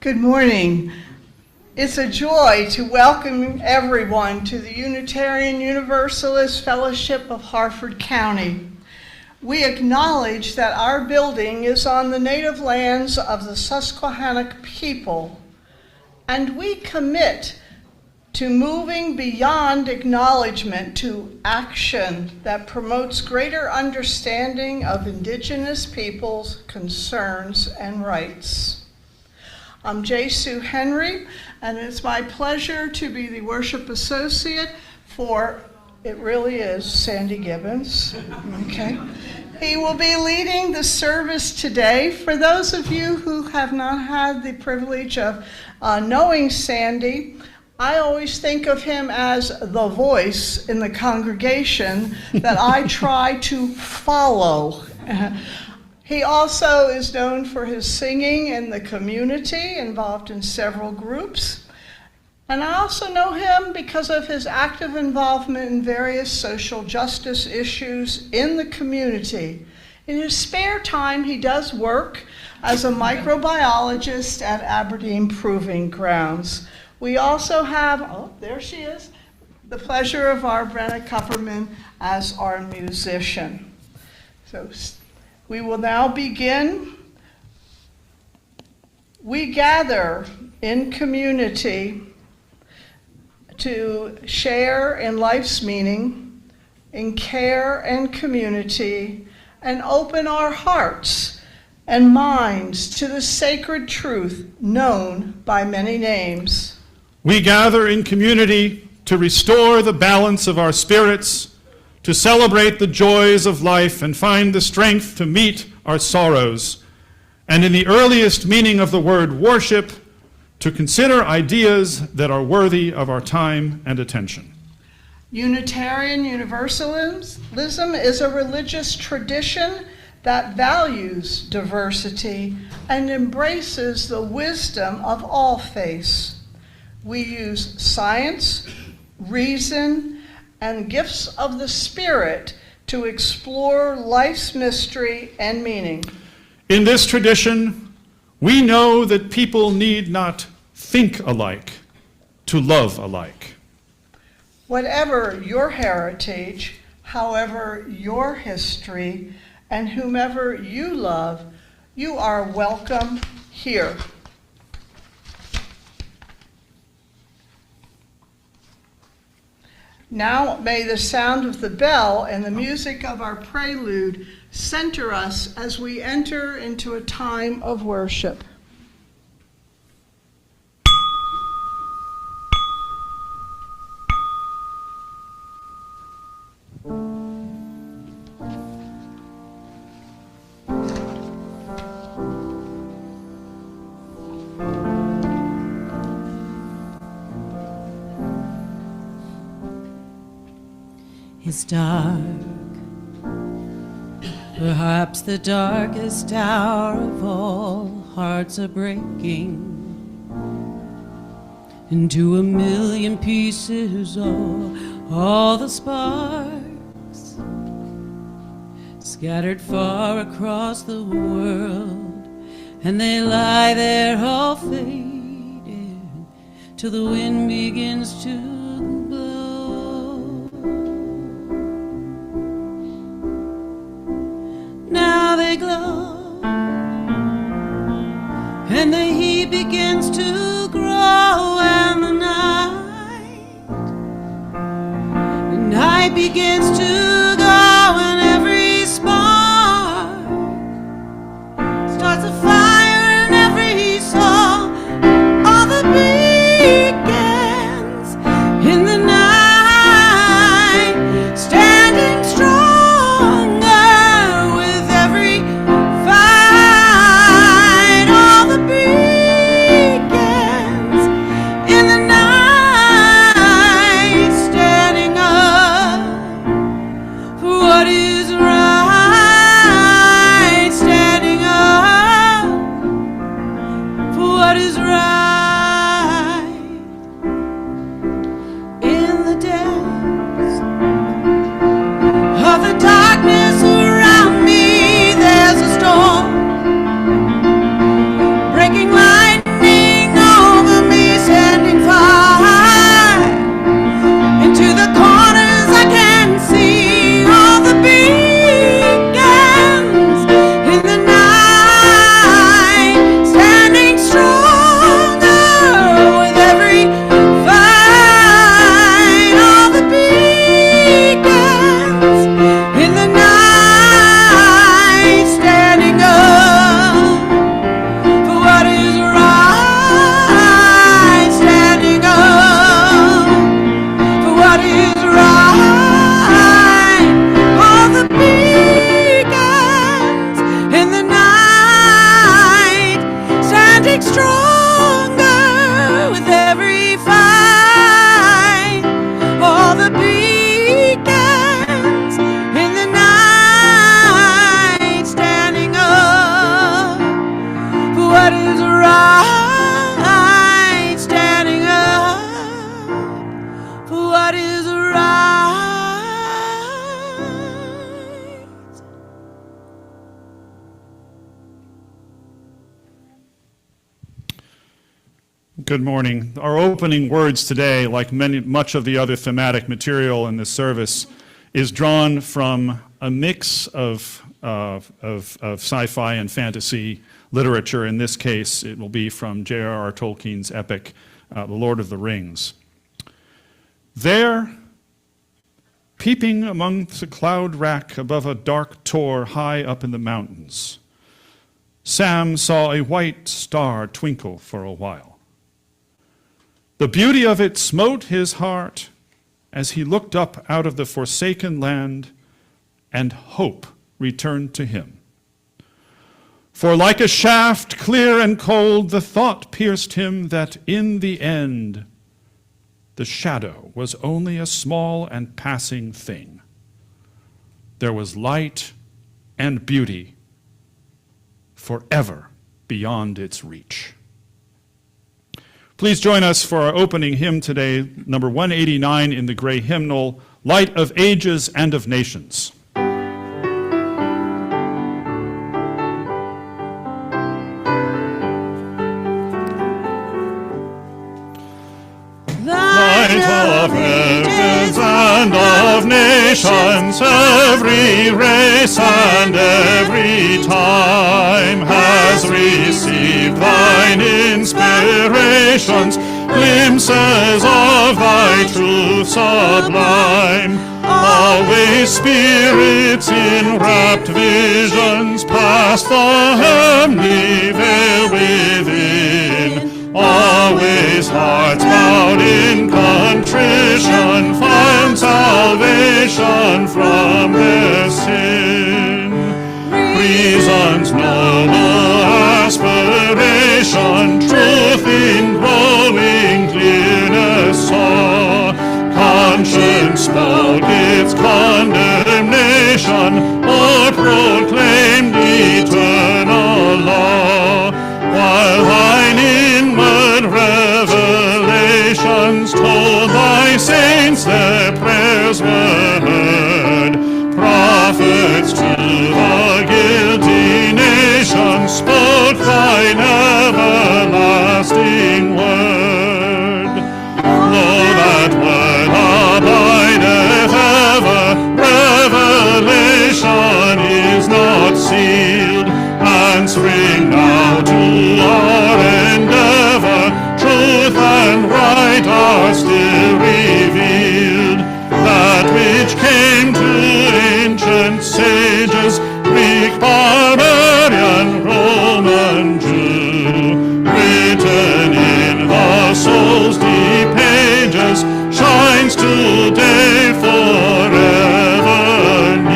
Good morning. It's a joy to welcome everyone to the Unitarian Universalist Fellowship of Harford County. We acknowledge that our building is on the native lands of the Susquehannock people, and we commit to moving beyond acknowledgement to action that promotes greater understanding of Indigenous peoples' concerns and rights. I'm J. Sue Henry, and it's my pleasure to be the worship associate for, it really is, Sandy Gibbons. Okay. He will be leading the service today. For those of you who have not had the privilege of knowing Sandy, I always think of him as the voice in the congregation that I try to follow. He also is known for his singing in the community, involved in several groups. And I also know him because of his active involvement in various social justice issues in the community. In his spare time, he does work as a microbiologist at Aberdeen Proving Grounds. We also have, oh, there she is, the pleasure of our Brenna Kupperman as our musician. So we will now begin. We gather in community to share in life's meaning, in care and community, and open our hearts and minds to the sacred truth known by many names. We gather in community to restore the balance of our spirits, to celebrate the joys of life and find the strength to meet our sorrows, and in the earliest meaning of the word worship, to consider ideas that are worthy of our time and attention. Unitarian Universalism is a religious tradition that values diversity and embraces the wisdom of all faiths. We use science, reason, and gifts of the Spirit to explore life's mystery and meaning. In this tradition, we know that people need not think alike to love alike. Whatever your heritage, however your history, and whomever you love, you are welcome here. Now may the sound of the bell and the music of our prelude center us as we enter into a time of worship. It's dark, perhaps the darkest hour of all. Hearts are breaking into a million pieces, all the sparks scattered far across the world, and they lie there all faded till the wind begins to they glow, and the heat begins to grow, and the night begins to go, and every spark starts a fire in every soul. All the beacons in the night standing strong. Good morning. Our opening words today, like much of the other thematic material in this service, is drawn from a mix of sci-fi and fantasy literature. In this case, it will be from J.R.R. Tolkien's epic, The Lord of the Rings. There, peeping amongst a cloud rack above a dark tor high up in the mountains, Sam saw a white star twinkle for a while. The beauty of it smote his heart as he looked up out of the forsaken land, and hope returned to him. For like a shaft clear and cold, the thought pierced him that in the end, the shadow was only a small and passing thing. There was light and beauty forever beyond its reach. Please join us for our opening hymn today, number 189 in the gray hymnal, Light of Ages and of Nations. Light of ages and of nations, every race and every time has received thine inspirations, glimpses of thy truth sublime. Always spirits in rapt visions past the heavenly veil within. Always hearts bowed in contrition find salvation from their sin. Reason's noble aspiration, truth in growing clearness saw. Conscience spoke its condemnation, or proclaimed eternal law, while thine inward revelations told thy saints their prayers were heard. Prophets to the guilty nation spoke thine everlasting word. Lo, that word abideth ever, revelation is not sealed, answering now to our endeavor, truth and right are still revealed. That which came to ancient sages, Greek, barbarian, Roman, Jew, written in the soul's deep pages, shines today forever new.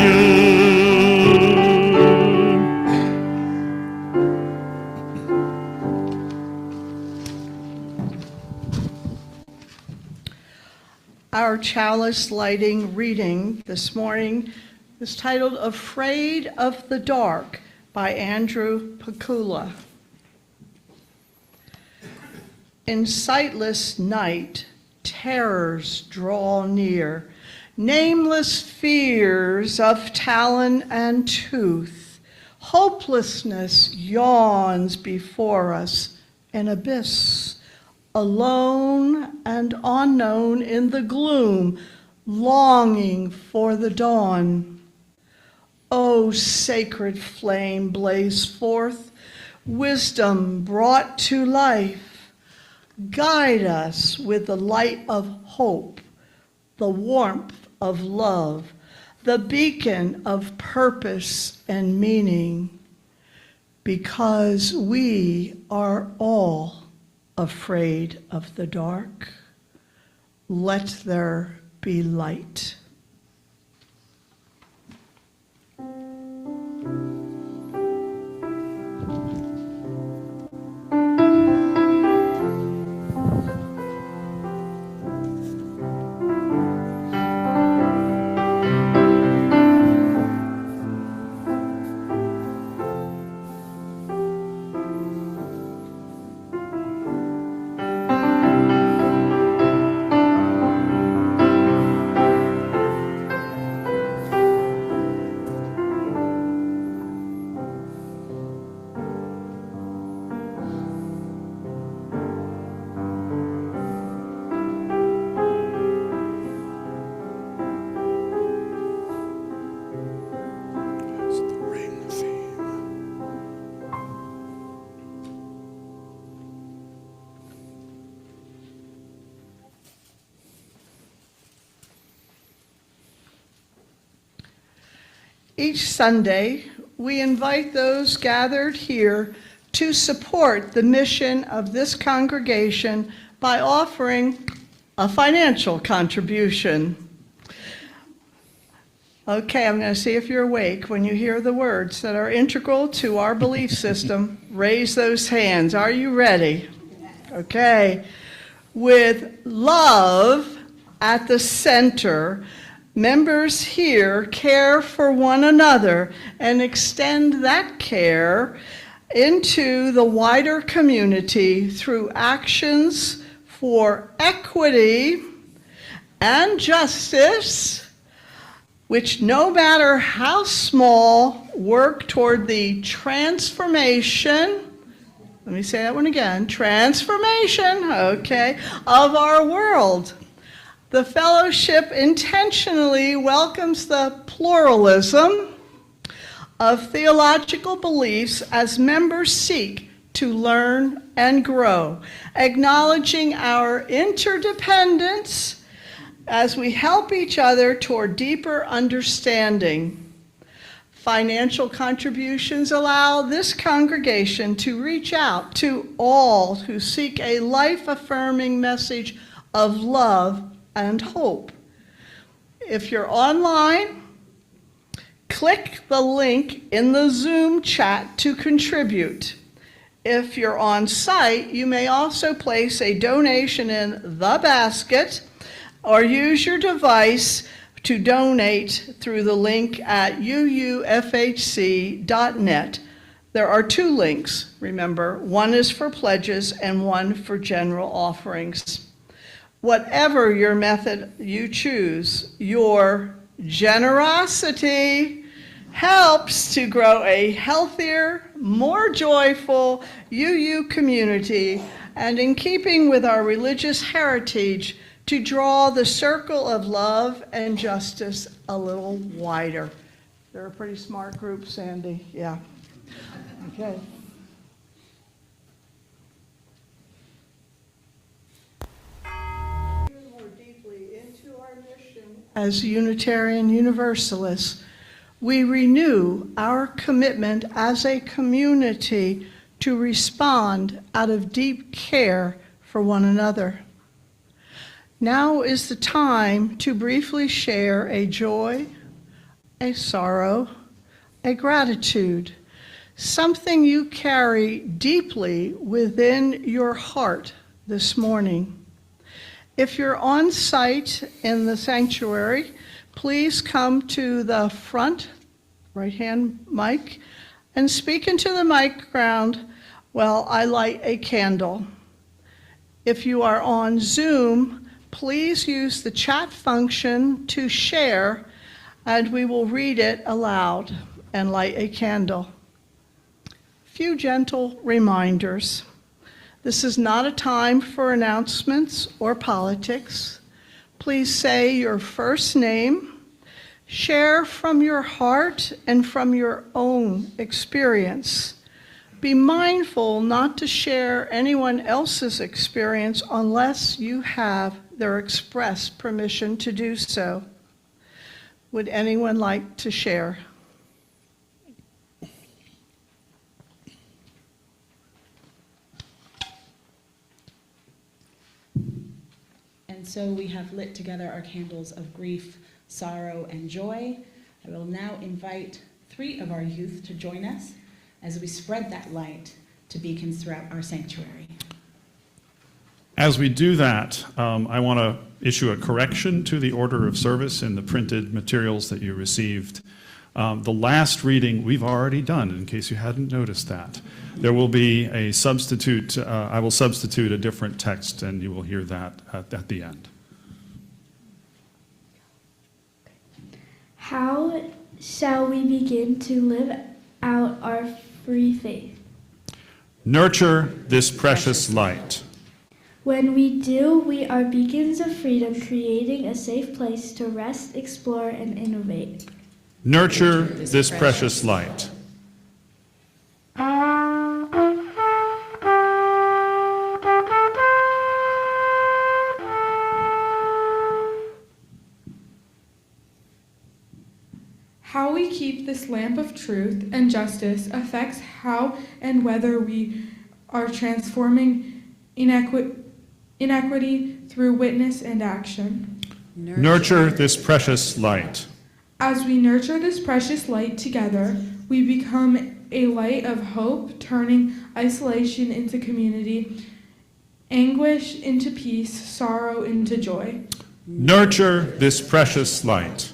Our chalice lighting reading this morning is titled Afraid of the Dark by Andrew Pakula. In sightless night, terrors draw near, nameless fears of talon and tooth. Hopelessness yawns before us, an abyss, alone and unknown in the gloom, longing for the dawn. O sacred flame, blaze forth, wisdom brought to life. Guide us with the light of hope, the warmth of love, the beacon of purpose and meaning, because we are all afraid of the dark. Let there be light. Each Sunday, we invite those gathered here to support the mission of this congregation by offering a financial contribution. Okay, I'm going to see if you're awake. When you hear the words that are integral to our belief system, raise those hands. Are you ready? Okay. With love at the center, members here care for one another and extend that care into the wider community through actions for equity and justice, which, no matter how small, work toward the transformation, let me say that one again, transformation, okay, of our world. The fellowship intentionally welcomes the pluralism of theological beliefs as members seek to learn and grow, acknowledging our interdependence as we help each other toward deeper understanding. Financial contributions allow this congregation to reach out to all who seek a life-affirming message of love and hope. If you're online, click the link in the Zoom chat to contribute. If you're on site, you may also place a donation in the basket or use your device to donate through the link at uufhc.net. There are two links, remember. One is for pledges and one for general offerings. Whatever your method you choose, your generosity helps to grow a healthier, more joyful UU community, and in keeping with our religious heritage, to draw the circle of love and justice a little wider. They're a pretty smart group, Sandy. Yeah. Okay. More deeply into our mission as Unitarian Universalists, we renew our commitment as a community to respond out of deep care for one another. Now is the time to briefly share a joy, a sorrow, a gratitude, something you carry deeply within your heart this morning. If you're on site in the sanctuary, please come to the front right-hand mic and speak into the microphone while I light a candle. If you are on Zoom, please use the chat function to share, and we will read it aloud and light a candle. Few gentle reminders. This is not a time for announcements or politics. Please say your first name, share from your heart and from your own experience. Be mindful not to share anyone else's experience unless you have their express permission to do so. Would anyone like to share? And so we have lit together our candles of grief, sorrow, and joy. I will now invite 3 of our youth to join us as we spread that light to beacons throughout our sanctuary. As we do that, I want to issue a correction to the order of service in the printed materials that you received. The last reading we've already done, in case you hadn't noticed that. There will be a substitute, I will substitute a different text, and you will hear that at the end. How shall we begin to live out our free faith? Nurture this precious light. When we do, we are beacons of freedom, creating a safe place to rest, explore, and innovate. Nurture this precious light. How we keep this lamp of truth and justice affects how and whether we are transforming inequity through witness and action. Nurture this precious light. As we nurture this precious light together, we become a light of hope, turning isolation into community, anguish into peace, sorrow into joy. Nurture this precious light.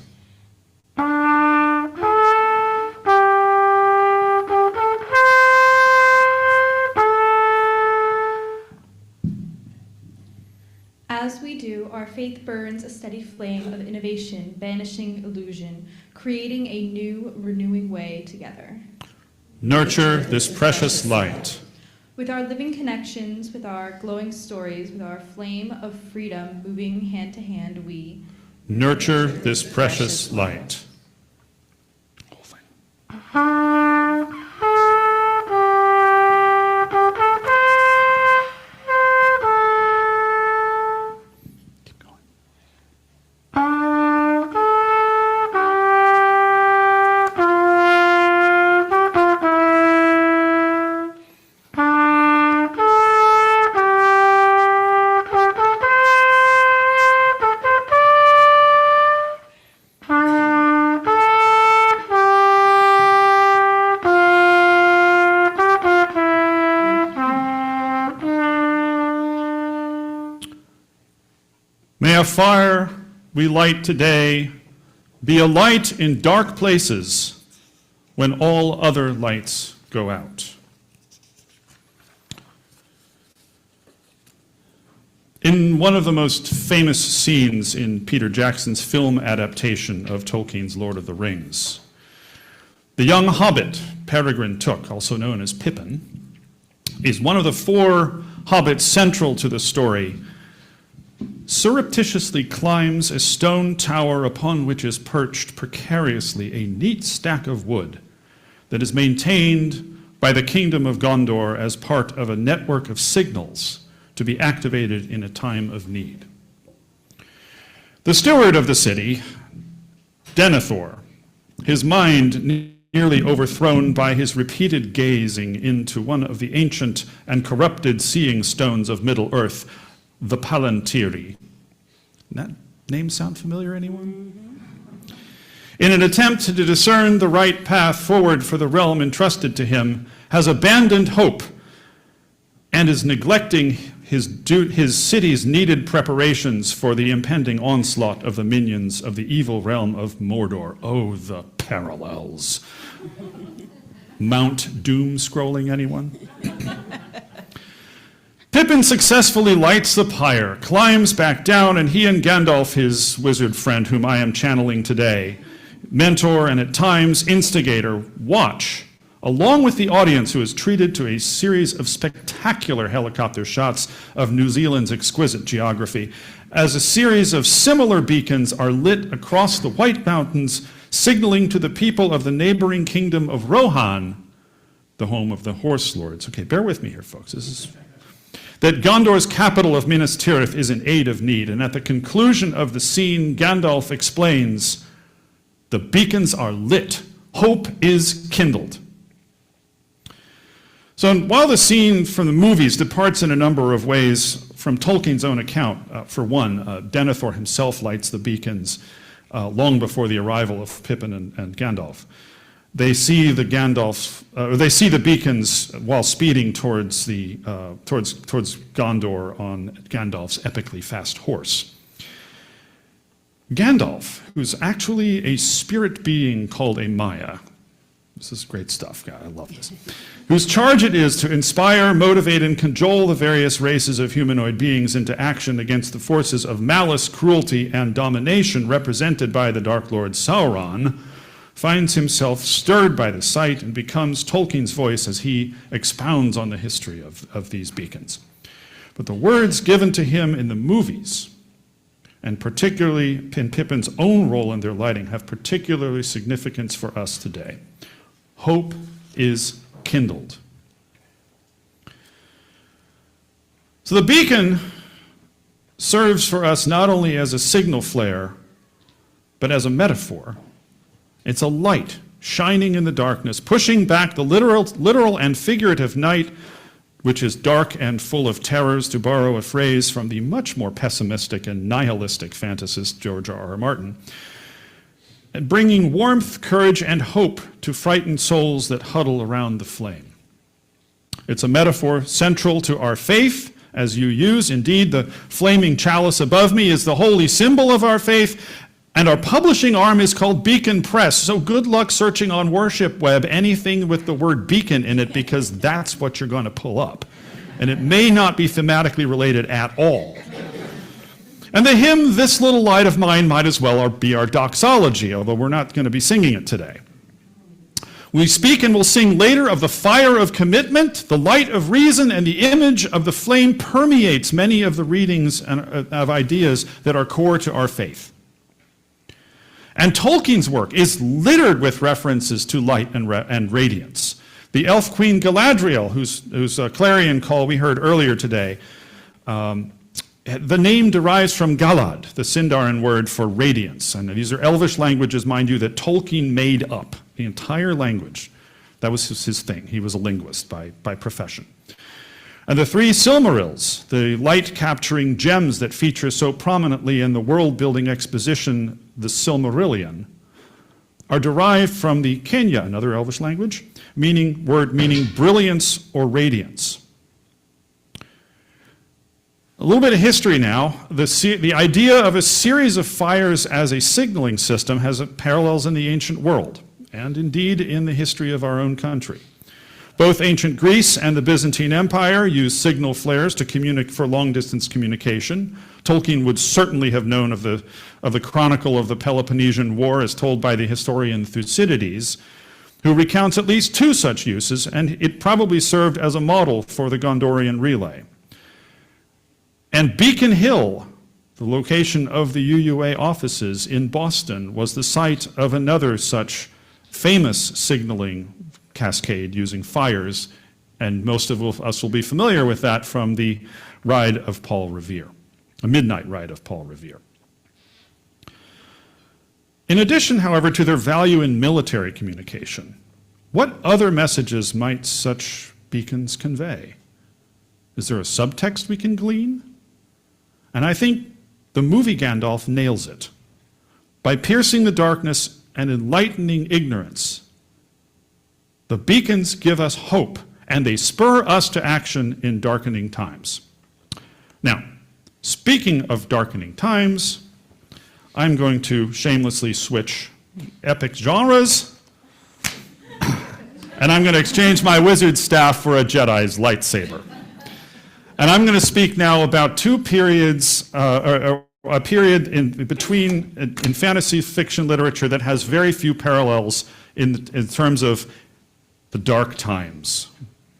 As we do, our faith burns a steady flame of innovation, banishing illusion, creating a new, renewing way together. Nurture this precious light. With our living connections, with our glowing stories, with our flame of freedom moving hand to hand, we Nurture this precious light. Keep going. May a fire we light today be a light in dark places when all other lights go out. In one of the most famous scenes in Peter Jackson's film adaptation of Tolkien's Lord of the Rings, the young hobbit, Peregrine Took, also known as Pippin, is one of the four hobbits central to the story, surreptitiously climbs a stone tower upon which is perched precariously a neat stack of wood that is maintained by the kingdom of Gondor as part of a network of signals to be activated in a time of need. The steward of the city, Denethor, his mind nearly overthrown by his repeated gazing into one of the ancient and corrupted seeing stones of Middle-earth, the Palantiri. That name sound familiar, anyone? In an attempt to discern the right path forward for the realm entrusted to him, has abandoned hope and is neglecting his city's needed preparations for the impending onslaught of the minions of the evil realm of Mordor. Oh, the parallels. Mount Doom scrolling, anyone? Pippin successfully lights the pyre, climbs back down, and he and Gandalf, his wizard friend whom I am channeling today, mentor and at times instigator, watch, along with the audience who is treated to a series of spectacular helicopter shots of New Zealand's exquisite geography, as a series of similar beacons are lit across the White Mountains, signaling to the people of the neighboring kingdom of Rohan, the home of the Horse Lords. Okay, bear with me here, folks. That Gondor's capital of Minas Tirith is in aid of need, and at the conclusion of the scene, Gandalf explains, the beacons are lit, hope is kindled. So while the scene from the movies departs in a number of ways from Tolkien's own account, for one, Denethor himself lights the beacons long before the arrival of Pippin and Gandalf. They see the beacons while speeding towards Gondor on Gandalf's epically fast horse. Gandalf, who's actually a spirit being called a Maya, this is great stuff, God, I love this, whose charge it is to inspire, motivate, and cajole the various races of humanoid beings into action against the forces of malice, cruelty, and domination represented by the Dark Lord Sauron, finds himself stirred by the sight and becomes Tolkien's voice as he expounds on the history of these beacons. But the words given to him in the movies, and particularly in Pippin's own role in their lighting, have particularly significance for us today. Hope is kindled. So the beacon serves for us not only as a signal flare, but as a metaphor. It's a light shining in the darkness, pushing back the literal and figurative night, which is dark and full of terrors, to borrow a phrase from the much more pessimistic and nihilistic fantasist George R.R. Martin, and bringing warmth, courage, and hope to frightened souls that huddle around the flame. It's a metaphor central to our faith, as you use. Indeed, the flaming chalice above me is the holy symbol of our faith, and our publishing arm is called Beacon Press. So good luck searching on Worship Web anything with the word beacon in it, because that's what you're going to pull up. And it may not be thematically related at all. And the hymn, This Little Light of Mine, might as well be our doxology, although we're not going to be singing it today. We speak and will sing later of the fire of commitment, the light of reason, and the image of the flame permeates many of the readings of ideas that are core to our faith. And Tolkien's work is littered with references to light and radiance. The elf queen Galadriel, whose clarion call we heard earlier today, the name derives from Galad, the Sindarin word for radiance. And these are elvish languages, mind you, that Tolkien made up. The entire language. That was his thing. He was a linguist by profession. And the three Silmarils, the light-capturing gems that feature so prominently in the world-building exposition, the Silmarillion, are derived from the Kenya, another elvish language, meaning brilliance or radiance. A little bit of history now. The idea of a series of fires as a signaling system has parallels in the ancient world, and indeed in the history of our own country. Both ancient Greece and the Byzantine Empire used signal flares to communicate for long-distance communication. Tolkien would certainly have known of the chronicle of the Peloponnesian War as told by the historian Thucydides, who recounts at least two such uses, and it probably served as a model for the Gondorian relay. And Beacon Hill, the location of the UUA offices in Boston, was the site of another such famous signaling cascade using fires, and most of us will be familiar with that from the ride of Paul Revere, a midnight ride of Paul Revere. In addition, however, to their value in military communication, what other messages might such beacons convey? Is there a subtext we can glean? And I think the movie Gandalf nails it. By piercing the darkness and enlightening ignorance, the beacons give us hope, and they spur us to action in darkening times. Now, speaking of darkening times, I'm going to shamelessly switch epic genres, and I'm going to exchange my wizard's staff for a Jedi's lightsaber. And I'm going to speak now about two periods, a period in fantasy fiction literature that has very few parallels in terms of the dark times.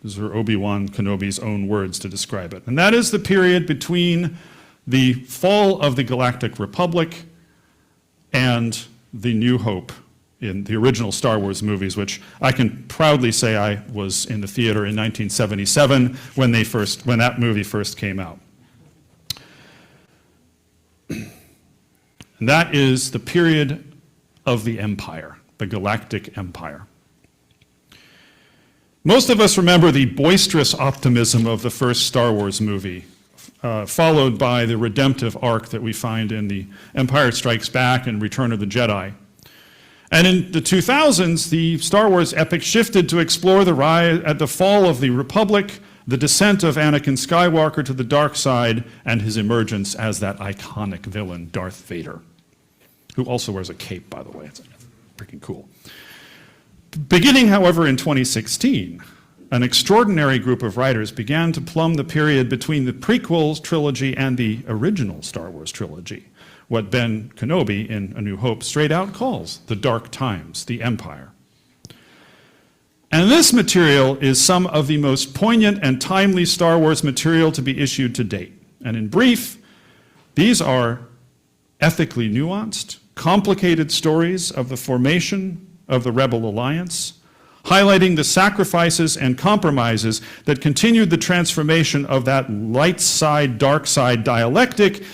These are Obi-Wan Kenobi's own words to describe it. And that is the period between the fall of the Galactic Republic and the New Hope in the original Star Wars movies, which I can proudly say I was in the theater in 1977 when that movie first came out. And that is the period of the Empire, the Galactic Empire. Most of us remember the boisterous optimism of the first Star Wars movie, followed by the redemptive arc that we find in The Empire Strikes Back and Return of the Jedi. And in the 2000s, the Star Wars epic shifted to explore the fall of the Republic, the descent of Anakin Skywalker to the dark side, and his emergence as that iconic villain, Darth Vader, who also wears a cape, by the way. It's freaking cool. Beginning, however, in 2016, an extraordinary group of writers began to plumb the period between the prequels trilogy and the original Star Wars trilogy, what Ben Kenobi in A New Hope straight out calls the dark times, the Empire. And this material is some of the most poignant and timely Star Wars material to be issued to date. And in brief, these are ethically nuanced, complicated stories of the formation of the Rebel Alliance, highlighting the sacrifices and compromises that continued the transformation of that light side, dark side dialectic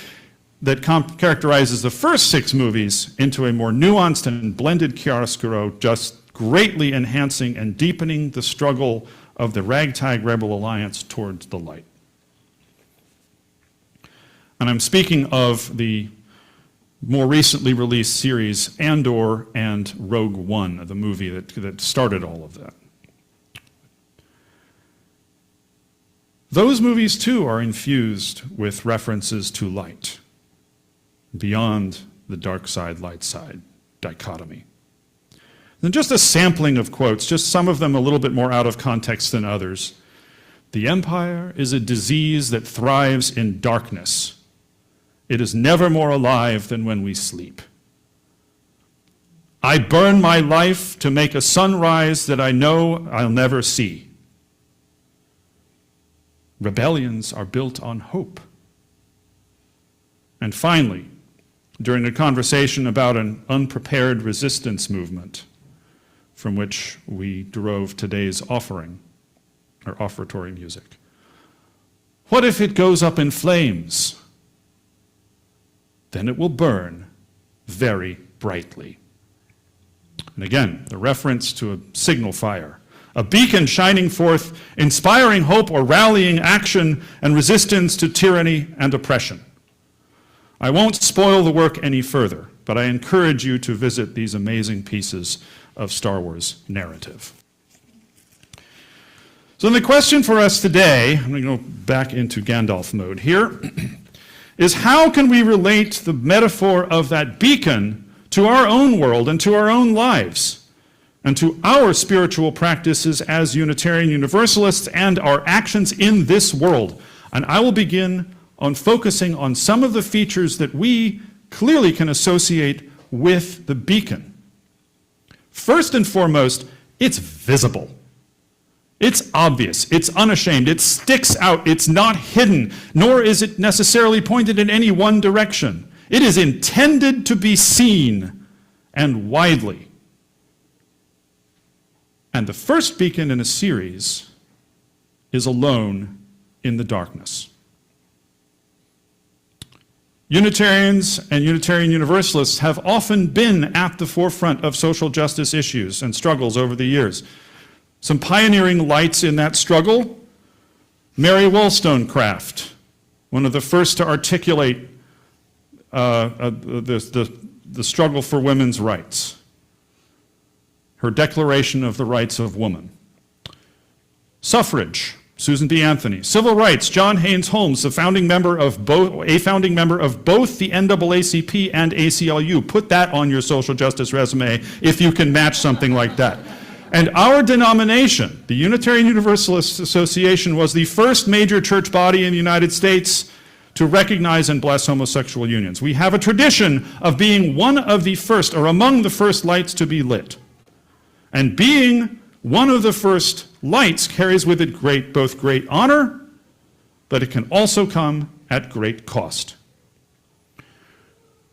that characterizes the first 6 movies into a more nuanced and blended chiaroscuro just greatly enhancing and deepening the struggle of the Ragtag Rebel Alliance towards the light. And I'm speaking of the more recently released series Andor and Rogue One, the movie that started all of that. Those movies, too, are infused with references to light, beyond the dark side, light side dichotomy. And just a sampling of quotes, just some of them a little bit more out of context than others. The Empire is a disease that thrives in darkness. It is never more alive than when we sleep. I burn my life to make a sunrise that I know I'll never see. Rebellions are built on hope. And finally, during a conversation about an unprepared resistance movement, from which we drove today's offering, or offertory music. What if it goes up in flames? Then it will burn very brightly. And again, the reference to a signal fire, a beacon shining forth, inspiring hope or rallying action and resistance to tyranny and oppression. I won't spoil the work any further, but I encourage you to visit these amazing pieces of Star Wars narrative. So the question for us today, I'm going to go back into Gandalf mode here, is how can we relate the metaphor of that beacon to our own world and to our own lives, and to our spiritual practices as Unitarian Universalists and our actions in this world? And I will begin on focusing on some of the features that we clearly can associate with the beacon. First and foremost, it's visible. It's obvious, it's unashamed, it sticks out, it's not hidden, nor is it necessarily pointed in any one direction. It is intended to be seen, and widely. And the first beacon in a series is alone in the darkness. Unitarians and Unitarian Universalists have often been at the forefront of social justice issues and struggles over the years. Some pioneering lights in that struggle: Mary Wollstonecraft, one of the first to articulate the struggle for women's rights, her Declaration of the Rights of Woman. Suffrage, Susan B. Anthony. Civil rights, John Haynes Holmes, a founding member of both the NAACP and ACLU. Put that on your social justice resume if you can match something like that. And our denomination, the Unitarian Universalist Association, was the first major church body in the United States to recognize and bless homosexual unions. We have a tradition of being one of the first, or among the first lights to be lit. And being one of the first lights carries with it both great honor, but it can also come at great cost.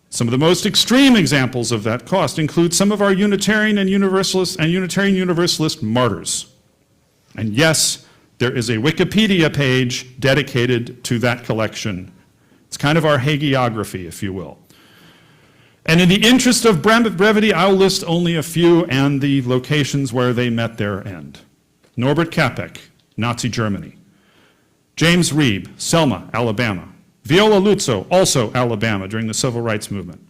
Some of the most extreme examples of that cost include some of our Unitarian and Unitarian Universalist martyrs. And yes, there is a Wikipedia page dedicated to that collection. It's kind of our hagiography, if you will. And in the interest of brevity, I'll list only a few and the locations where they met their end. Norbert Capek, Nazi Germany. James Reeb, Selma, Alabama. Viola Luzzo, also Alabama, during the Civil Rights Movement.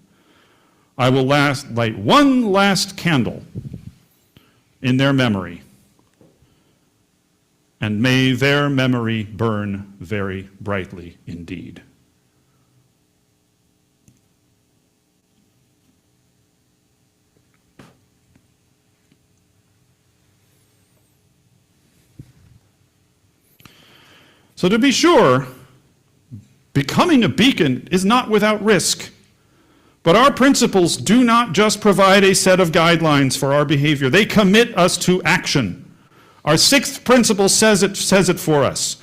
I will light one last candle in their memory, and may their memory burn very brightly indeed. So to be sure, becoming a beacon is not without risk. But our principles do not just provide a set of guidelines for our behavior. They commit us to action. Our sixth principle says it for us.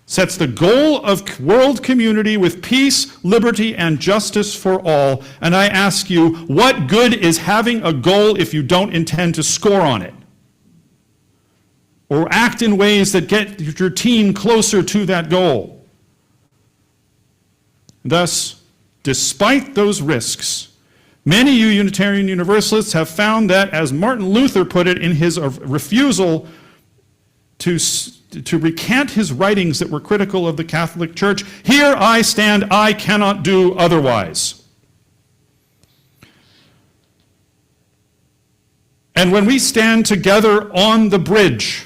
Sets the goal of world community with peace, liberty, and justice for all. And I ask you, what good is having a goal if you don't intend to score on it? Or act in ways that get your team closer to that goal? Thus, despite those risks, Many Unitarian Universalists have found that, as Martin Luther put it in his refusal to recant his writings that were critical of the Catholic Church, "Here I stand, I cannot do otherwise." And when we stand together on the bridge,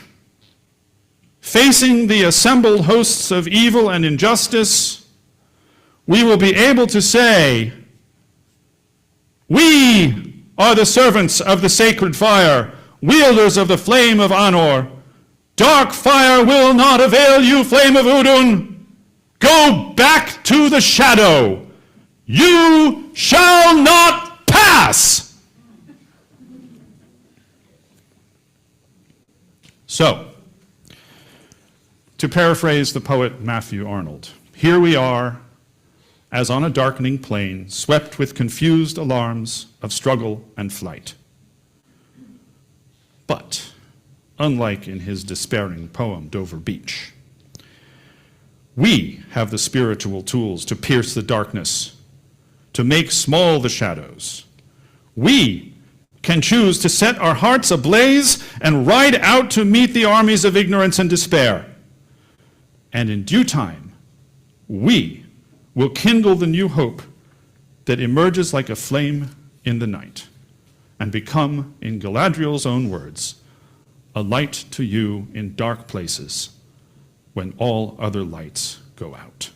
facing the assembled hosts of evil and injustice, we will be able to say, "We are the servants of the sacred fire, wielders of the flame of Anor. Dark fire will not avail you, flame of Udun. Go back to the shadow. You shall not pass." So, to paraphrase the poet Matthew Arnold, here we are, as on a darkening plain, swept with confused alarms of struggle and flight. But, unlike in his despairing poem, Dover Beach, we have the spiritual tools to pierce the darkness, to make small the shadows. We can choose to set our hearts ablaze and ride out to meet the armies of ignorance and despair. And in due time, we will kindle the new hope that emerges like a flame in the night and become, in Galadriel's own words, a light to you in dark places when all other lights go out.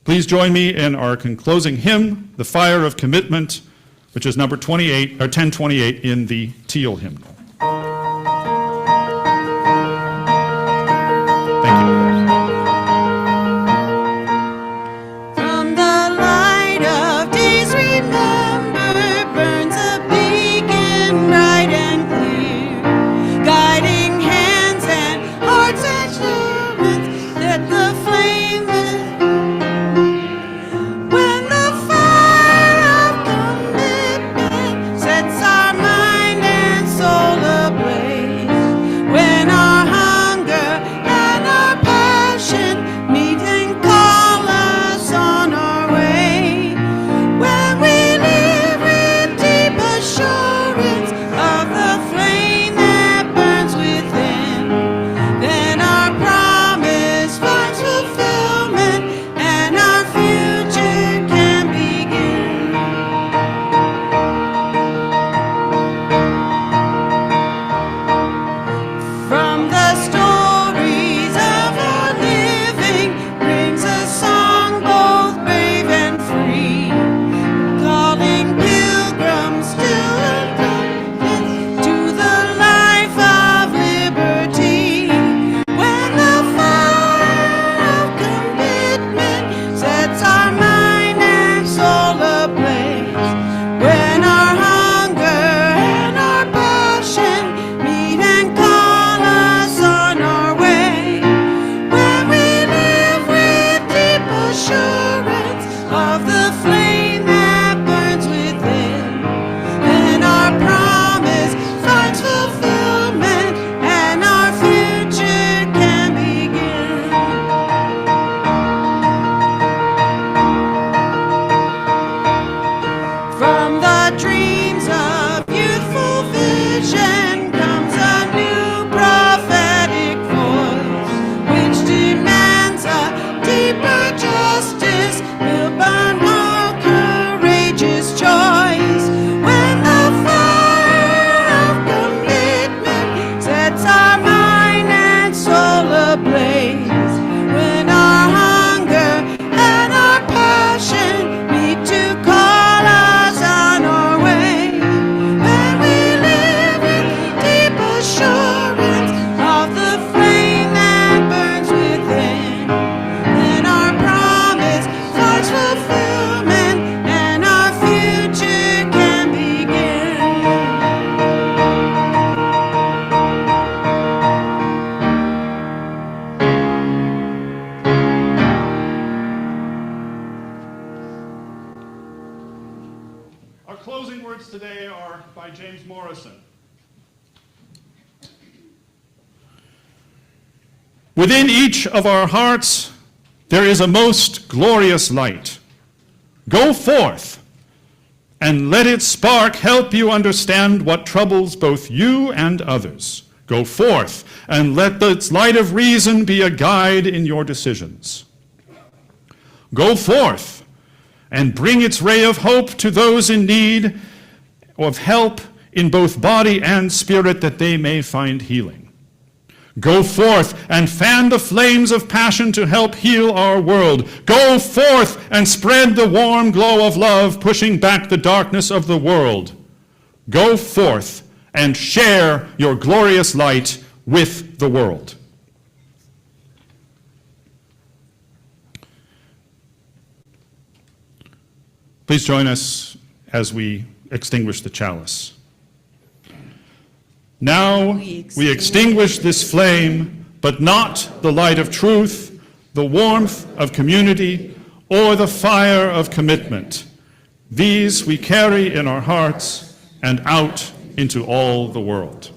Please join me in our closing hymn, The Fire of Commitment, which is number 28, or 1028 in the Teal hymnal. Thank you. From the light of days, remember, burns a beacon bright and clear, guiding hands and hearts and servants that the flame when the fire of commitment sets our mind and soul ablaze, when our hunger and our passion meet and call us on our way, when we live with deep assurance of the flame that burns within, then our promise finds fulfillment and our future can begin. From the stories of our living brings a song both brave and free, calling pilgrims to the life of liberty. When the fire of commitment sets our mind and soul ablaze, when our hunger and our passion meet and call us on our way, when we live with deep assurance of the flame that burns within, then our promise finds fulfillment and our future can begin. From the dreams of youthful vision comes a new prophetic voice, which demands a deeper justice, will burn more courageous choice. When the fire of commitment sets our mind and soul ablaze, when our hunger and our passion meet to call us on our way, when we live with deep assurance of the flame that burns within, then our promise finds fulfillment and our future can begin. Our closing words today are by James Morrison. Within each of our hearts, there is a most glorious light. Go forth, and let its spark help you understand what troubles both you and others. Go forth, and let its light of reason be a guide in your decisions. Go forth, and bring its ray of hope to those in need of help in both body and spirit, that they may find healing. Go forth and fan the flames of passion to help heal our world. Go forth and spread the warm glow of love, pushing back the darkness of the world. Go forth and share your glorious light with the world. Please join us as we extinguish the chalice. Now we extinguish this flame, but not the light of truth, the warmth of community, or the fire of commitment. These we carry in our hearts and out into all the world.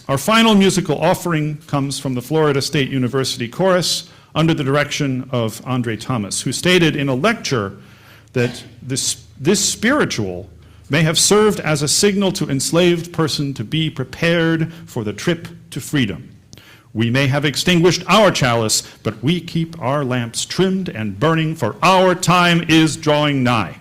Our final musical offering comes from the Florida State University Chorus under the direction of Andre Thomas, who stated in a lecture that this spiritual may have served as a signal to enslaved person to be prepared for the trip to freedom. We may have extinguished our chalice, but we keep our lamps trimmed and burning, for our time is drawing nigh.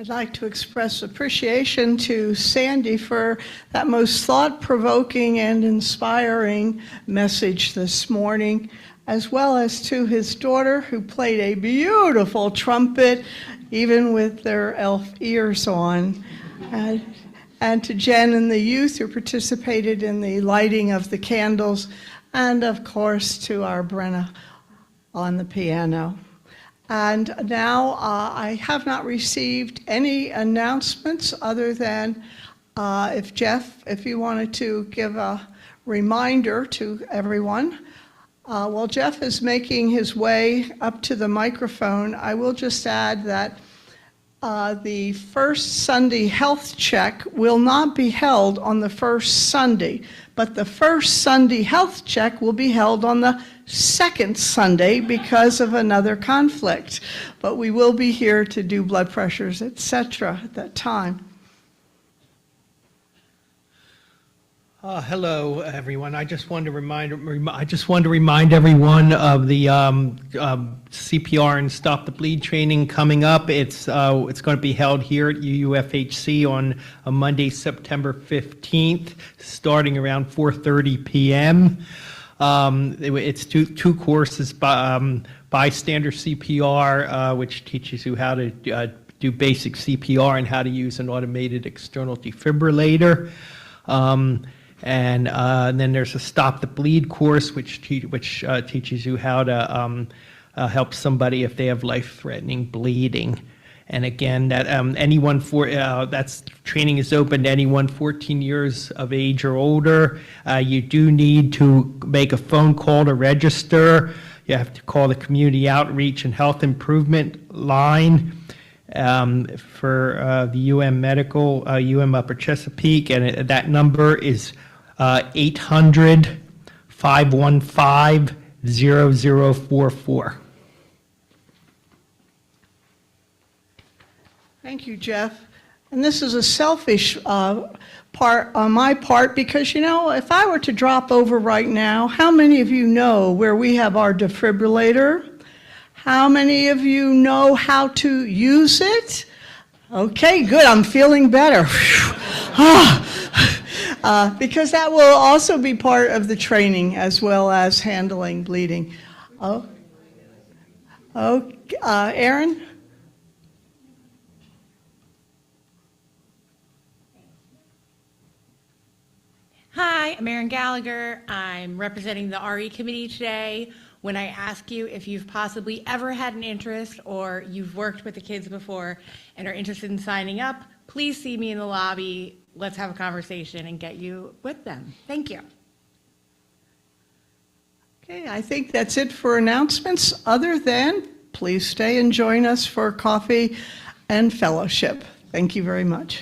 I'd like to express appreciation to Sandy for that most thought-provoking and inspiring message this morning, as well as to his daughter, who played a beautiful trumpet, even with their elf ears on. And to Jen and the youth who participated in the lighting of the candles, and of course to our Brenna on the piano. And now I have not received any announcements other than if Jeff, if you wanted to give a reminder to everyone. While Jeff is making his way up to the microphone, I will just add that the first Sunday health check will not be held on the first Sunday, but the first Sunday health check will be held on the second Sunday because of another conflict. But we will be here to do blood pressures, etc. at that time. Hello, everyone. I just wanted to remind everyone of the CPR and Stop the Bleed training coming up. It's going to be held here at UUFHC on Monday, September 15th, starting around 4:30 p.m. It's two courses, bystander CPR, which teaches you how to do basic CPR and how to use an automated external defibrillator. And then there's a Stop the Bleed course, which teaches you how to help somebody if they have life-threatening bleeding. And again, that that's training is open to anyone 14 years of age or older. You do need to make a phone call to register. You have to call the Community Outreach and Health Improvement line for the Medical, Upper Chesapeake, and that number is 800-515-0044. Thank you, Jeff. And this is a selfish part on my part because, you know, if I were to drop over right now, how many of you know where we have our defibrillator? How many of you know how to use it? Okay, good. I'm feeling better. Because that will also be part of the training as well as handling bleeding. Aaron? Hi, I'm Erin Gallagher. I'm representing the RE committee today. When I ask you if you've possibly ever had an interest or you've worked with the kids before and are interested in signing up, please see me in the lobby. Let's have a conversation and get you with them. Thank you. Okay, I think that's it for announcements, other than please stay and join us for coffee and fellowship. Thank you very much.